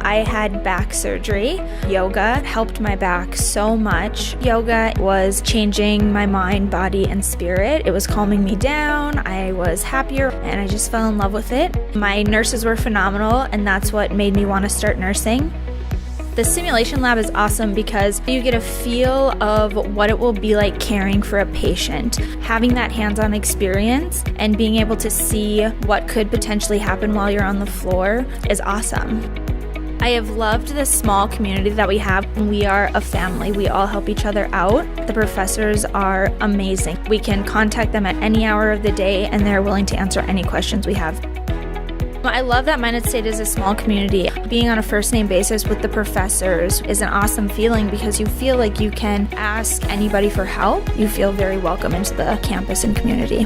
I had back surgery. Yoga helped my back so much. Yoga was changing my mind, body, and spirit. It was calming me down. I was happier, and I just fell in love with it. My nurses were phenomenal, and that's what made me want to start nursing. The simulation lab is awesome because you get a feel of what it will be like caring for a patient. Having that hands-on experience and being able to see what could potentially happen while you're on the floor is awesome. I have loved the small community that we have. We are a family. We all help each other out. The professors are amazing. We can contact them at any hour of the day, and they're willing to answer any questions we have. I love that Minot State is a small community. Being on a first-name basis with the professors is an awesome feeling because you feel like you can ask anybody for help. You feel very welcome into the campus and community.